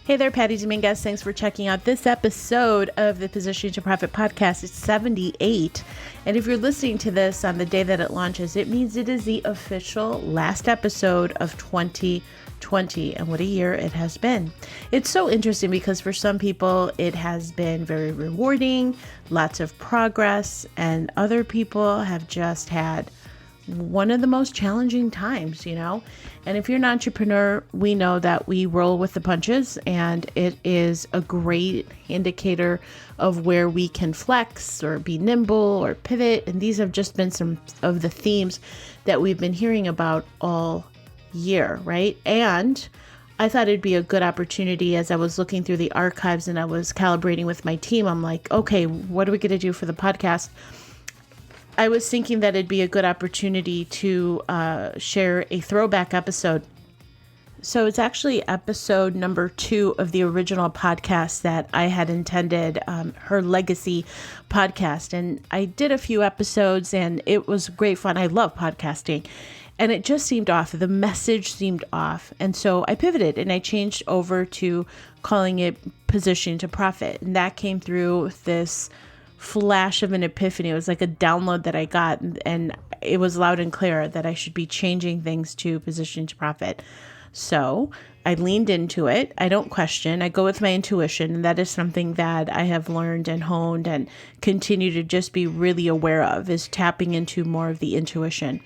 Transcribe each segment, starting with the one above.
Hey there, Patty Dominguez. Thanks for checking out this episode of the Positioning to Profit podcast. It's 78. And if you're listening to this on the day that it launches, it means it is the official last episode of 2020. And what a year it has been. It's so interesting because for some people, it has been very rewarding, lots of progress, and other people have just had one of the most challenging times, And if you're an entrepreneur, we know that we roll with the punches, and it is a great indicator of where we can flex or be nimble or pivot. And these have just been some of the themes that we've been hearing about all year, right? And I thought it'd be a good opportunity as I was looking through the archives and I was calibrating with my team. I'm like, okay, what are we going to do for the podcast? I was thinking that it'd be a good opportunity to share a throwback episode. So it's actually episode number 2 of the original podcast that I had intended, her legacy podcast. And I did a few episodes and it was great fun. I love podcasting. And it just seemed off. The message seemed off. And so I pivoted and I changed over to calling it Positioning to Profit. And that came through this flash of an epiphany. It was like a download that I got, and it was loud and clear that I should be changing things to Positioning to Profit. So I leaned into it. I don't question. I go with my intuition. And that is something that I have learned and honed and continue to just be really aware of, is tapping into more of the intuition.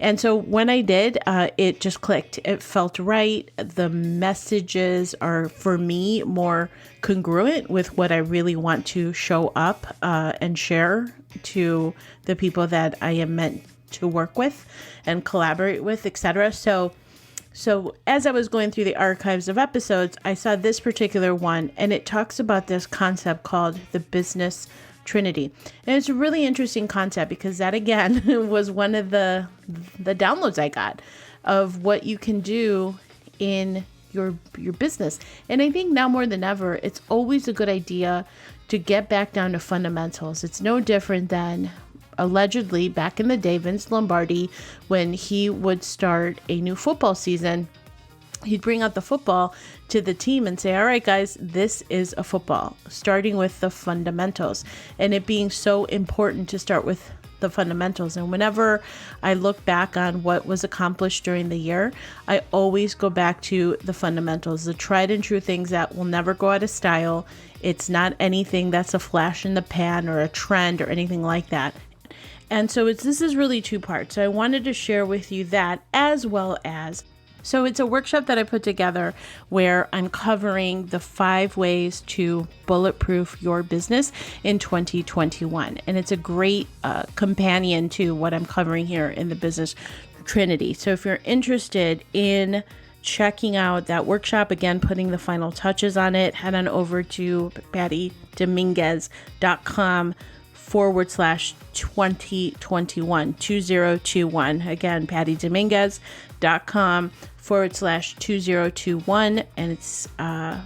And so when I did, it just clicked. It felt right. The messages are, for me, more congruent with what I really want to show up and share to the people that I am meant to work with and collaborate with, etc. So as I was going through the archives of episodes, I saw this particular one, and it talks about this concept called the Business Trinity. And it's a really interesting concept because that, again, was one of the downloads I got of what you can do in your business. And I think now more than ever, it's always a good idea to get back down to fundamentals. It's no different than allegedly back in the day, Vince Lombardi, when he would start a new football season, he'd bring out the football to the team and say, all right, guys, this is a football, starting with the fundamentals, and it being so important to start with the fundamentals. And whenever I look back on what was accomplished during the year, I always go back to the fundamentals, the tried and true things that will never go out of style. It's not anything that's a flash in the pan or a trend or anything like that. And so this is really 2 parts. So I wanted to share with you that, as well as, so it's a workshop that I put together where I'm covering the 5 ways to bulletproof your business in 2021. And it's a great companion to what I'm covering here in the Business Trinity. So if you're interested in checking out that workshop, again, putting the final touches on it, head on over to pattydominguez.com/2021, 2021. Again, pattydominguez.com/2021. And it's,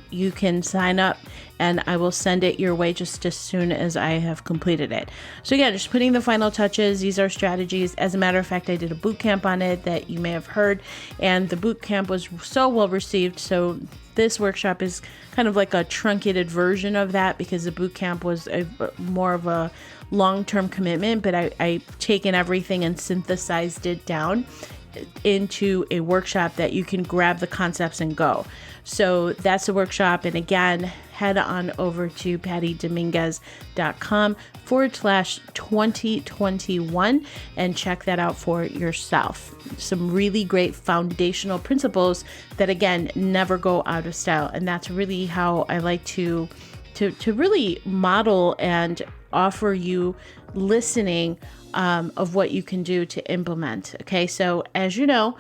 you can sign up and I will send it your way just as soon as I have completed it. So again, just putting the final touches. These are strategies. As a matter of fact, I did a boot camp on it that you may have heard, and the boot camp was so well received. So this workshop is kind of like a truncated version of that because the boot camp was more of a long-term commitment, but I've taken everything and synthesized it down into a workshop that you can grab the concepts and go. So that's the workshop. And again, head on over to pattydominguez.com/2021 and check that out for yourself. Some really great foundational principles that, again, never go out of style. And that's really how I like to really model and offer you listening of what you can do to implement. Okay, so as you know,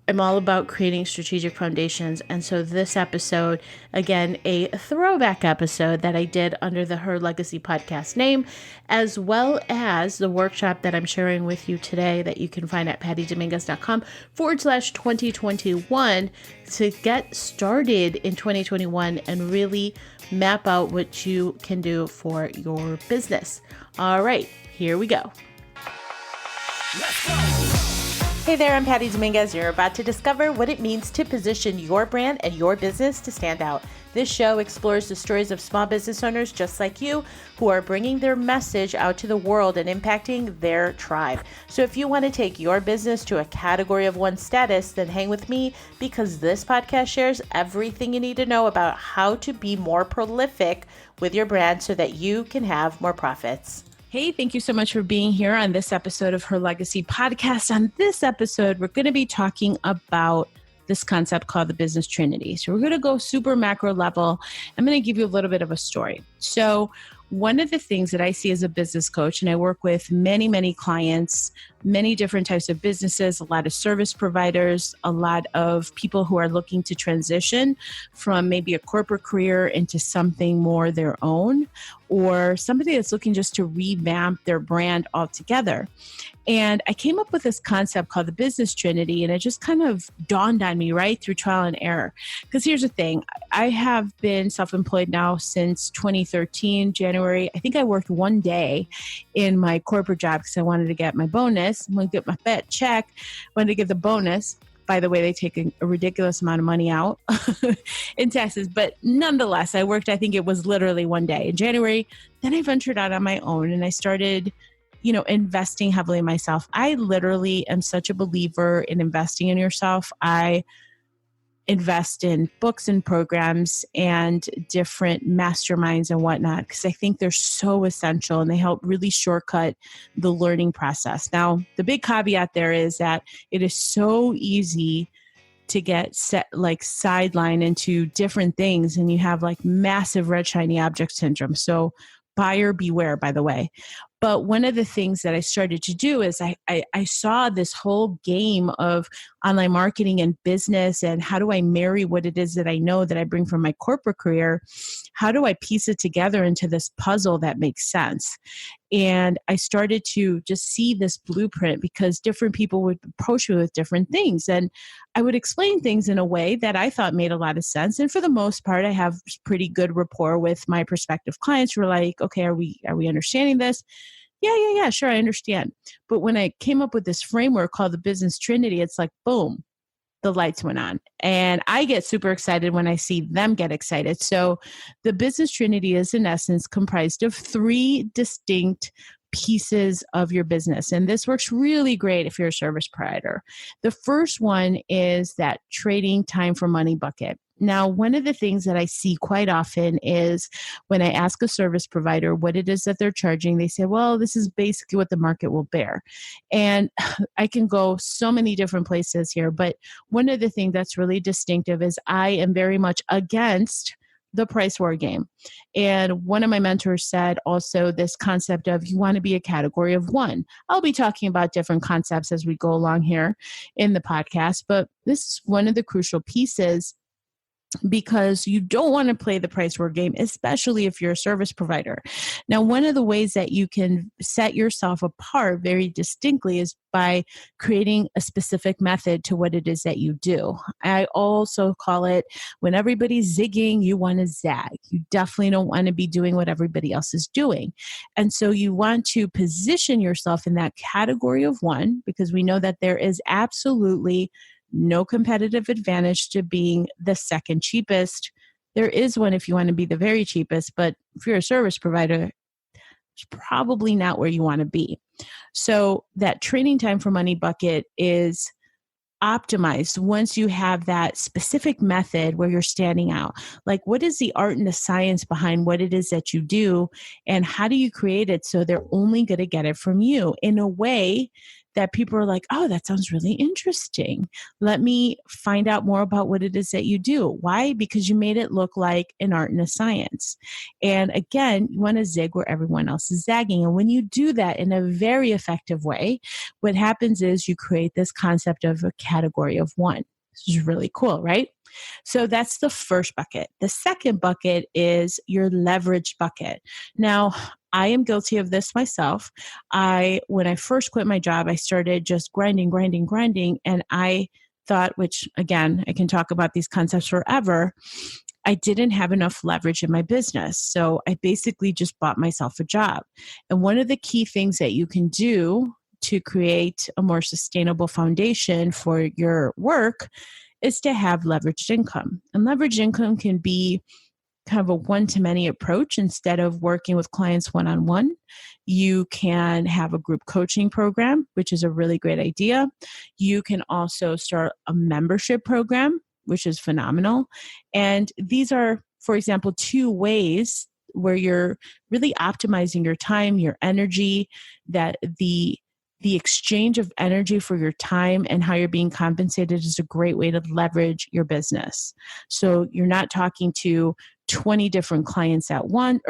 I'm all about creating strategic foundations. And so this episode, again, a throwback episode that I did under the Her Legacy podcast name, as well as the workshop that I'm sharing with you today that you can find at pattydominguez.com/2021 to get started in 2021 and really map out what you can do for your business. All right, here we go. Let's go. Hey there, I'm Patty Dominguez. You're about to discover what it means to position your brand and your business to stand out. This show explores the stories of small business owners just like you who are bringing their message out to the world and impacting their tribe. So if you want to take your business to a category of one status, then hang with me because this podcast shares everything you need to know about how to be more prolific with your brand so that you can have more profits. Hey, thank you so much for being here on this episode of Her Legacy Podcast. On this episode, we're going to be talking about this concept called the Business Trinity. So we're going to go super macro level. I'm going to give you a little bit of a story. So one of the things that I see as a business coach, and I work with many clients, many different types of businesses, a lot of service providers, a lot of people who are looking to transition from maybe a corporate career into something more their own, or somebody that's looking just to revamp their brand altogether. And I came up with this concept called the Business Trinity, and it just kind of dawned on me right through trial and error. Because here's the thing, I have been self-employed now since 2013, January. I think I worked one day in my corporate job because I wanted to get my bonus. I wanted to get my fat check, wanted to get the bonus. By the way, they take a ridiculous amount of money out in taxes. But nonetheless, I worked, I think it was literally one day in January. Then I ventured out on my own and I started investing heavily in myself. I literally am such a believer in investing in yourself. I invest in books and programs and different masterminds and whatnot, because I think they're so essential and they help really shortcut the learning process. Now, the big caveat there is that it is so easy to get sidelined into different things and you have like massive red shiny object syndrome. So buyer beware, by the way. But one of the things that I started to do is I saw this whole game of online marketing and business and how do I marry what it is that I know that I bring from my corporate career? How do I piece it together into this puzzle that makes sense? And I started to just see this blueprint because different people would approach me with different things. And I would explain things in a way that I thought made a lot of sense. And for the most part, I have pretty good rapport with my prospective clients who are like, okay, are we understanding this? Yeah, sure, I understand. But when I came up with this framework called the Business Trinity, it's like, boom, the lights went on. And I get super excited when I see them get excited. So the Business Trinity is in essence comprised of 3 distinct pieces of your business. And this works really great if you're a service provider. The first one is that trading time for money bucket. Now, one of the things that I see quite often is when I ask a service provider what it is that they're charging, they say, well, this is basically what the market will bear. And I can go so many different places here, but one of the things that's really distinctive is I am very much against the price war game. And one of my mentors said also this concept of you want to be a category of one. I'll be talking about different concepts as we go along here in the podcast, but this is one of the crucial pieces because you don't want to play the price war game, especially if you're a service provider. Now, one of the ways that you can set yourself apart very distinctly is by creating a specific method to what it is that you do. I also call it when everybody's zigging, you want to zag. You definitely don't want to be doing what everybody else is doing. And so you want to position yourself in that category of one, because we know that there is absolutely no competitive advantage to being the second cheapest. There is one if you want to be the very cheapest, but if you're a service provider, it's probably not where you want to be. So that trading time for money bucket is optimized once you have that specific method where you're standing out. Like, what is the art and the science behind what it is that you do? And how do you create it so they're only going to get it from you in a way that people are like, oh, that sounds really interesting. Let me find out more about what it is that you do. Why? Because you made it look like an art and a science. And again, you want to zig where everyone else is zagging. And when you do that in a very effective way, what happens is you create this concept of a category of one. This is really cool, right? So that's the first bucket. The second bucket is your leverage bucket. Now, I am guilty of this myself. When I first quit my job, I started just grinding. And I thought, which again, I can talk about these concepts forever, I didn't have enough leverage in my business. So I basically just bought myself a job. And one of the key things that you can do to create a more sustainable foundation for your work is to have leveraged income. And leveraged income can be kind of a one-to-many approach. Instead of working with clients one-on-one, you can have a group coaching program, which is a really great idea. You can also start a membership program, which is phenomenal. And these are, for example, two ways where you're really optimizing your time, your energy, that the exchange of energy for your time and how you're being compensated is a great way to leverage your business. So you're not talking to 20 different clients at once,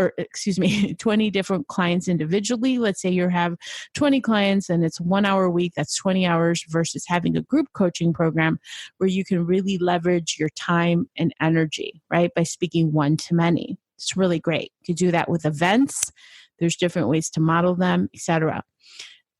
20 different clients individually. Let's say you have 20 clients and it's 1 hour a week, that's 20 hours, versus having a group coaching program where you can really leverage your time and energy, right? By speaking one to many. It's really great. You could do that with events. There's different ways to model them, etc.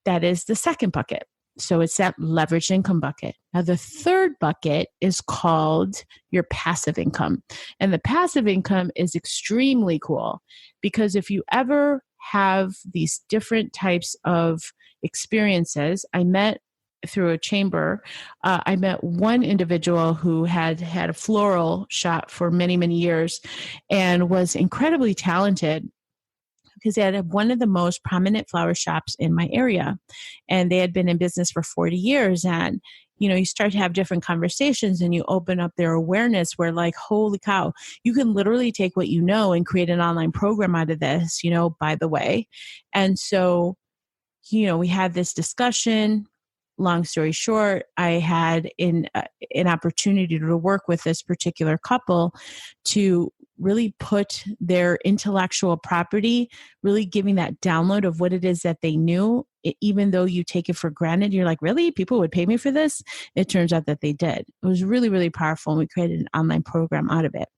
That is the second bucket. So it's that leveraged income bucket. Now, the third bucket is called your passive income. And the passive income is extremely cool because if you ever have these different types of experiences, I met through a chamber, I met one individual who had a floral shop for many, many years and was incredibly talented, because they had one of the most prominent flower shops in my area. And they had been in business for 40 years. And, you start to have different conversations and you open up their awareness where like, holy cow, you can literally take what you know and create an online program out of this, by the way. And so, we had this discussion. Long story short, I had an opportunity to work with this particular couple to really put their intellectual property, really giving that download of what it is that they knew, even though you take it for granted. You're like, really? People would pay me for this? It turns out that they did. It was really, really powerful. And we created an online program out of it.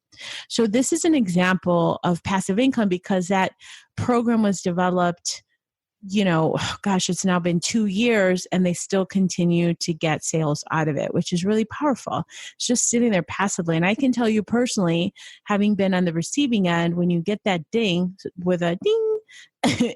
So this is an example of passive income because that program was developed, it's now been 2 years and they still continue to get sales out of it, which is really powerful. It's just sitting there passively. And I can tell you personally, having been on the receiving end, when you get that ding with a ding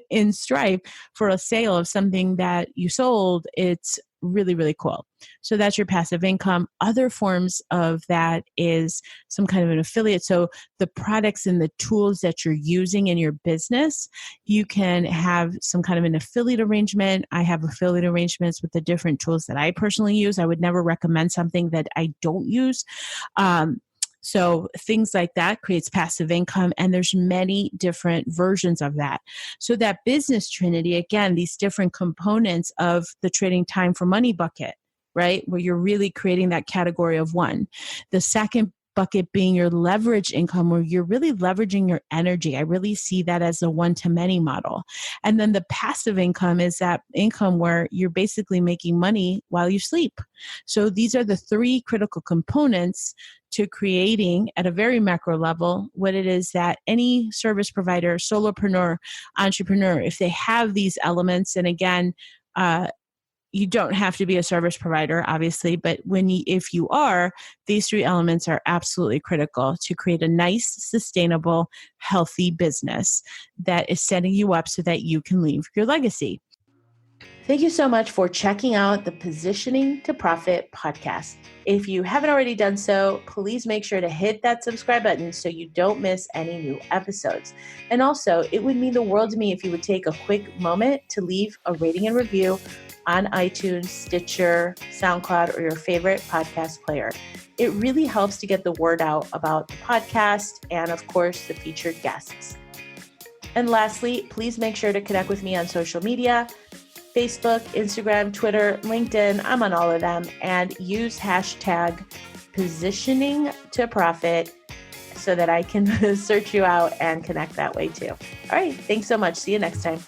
in Stripe for a sale of something that you sold, it's really, really cool. So that's your passive income. Other forms of that is some kind of an affiliate. So the products and the tools that you're using in your business, you can have some kind of an affiliate arrangement. I have affiliate arrangements with the different tools that I personally use. I would never recommend something that I don't use. So things like that creates passive income, and there's many different versions of that. So that Business Trinity, again, these different components of the trading time for money bucket, right? Where you're really creating that category of one. The second bucket being your leverage income, where you're really leveraging your energy. I really see that as a one-to-many model. And then the passive income is that income where you're basically making money while you sleep. So these are the three critical components to creating at a very macro level what it is that any service provider, solopreneur, entrepreneur, if they have these elements, and again, you don't have to be a service provider, obviously, but if you are, these three elements are absolutely critical to create a nice, sustainable, healthy business that is setting you up so that you can leave your legacy. Thank you so much for checking out the Positioning to Profit podcast. If you haven't already done so, please make sure to hit that subscribe button so you don't miss any new episodes. And also, it would mean the world to me if you would take a quick moment to leave a rating and review on iTunes, Stitcher, SoundCloud, or your favorite podcast player. It really helps to get the word out about the podcast and, of course, the featured guests. And lastly, please make sure to connect with me on social media, Facebook, Instagram, Twitter, LinkedIn. I'm on all of them. And use hashtag positioning to profit so that I can search you out and connect that way too. All right. Thanks so much. See you next time.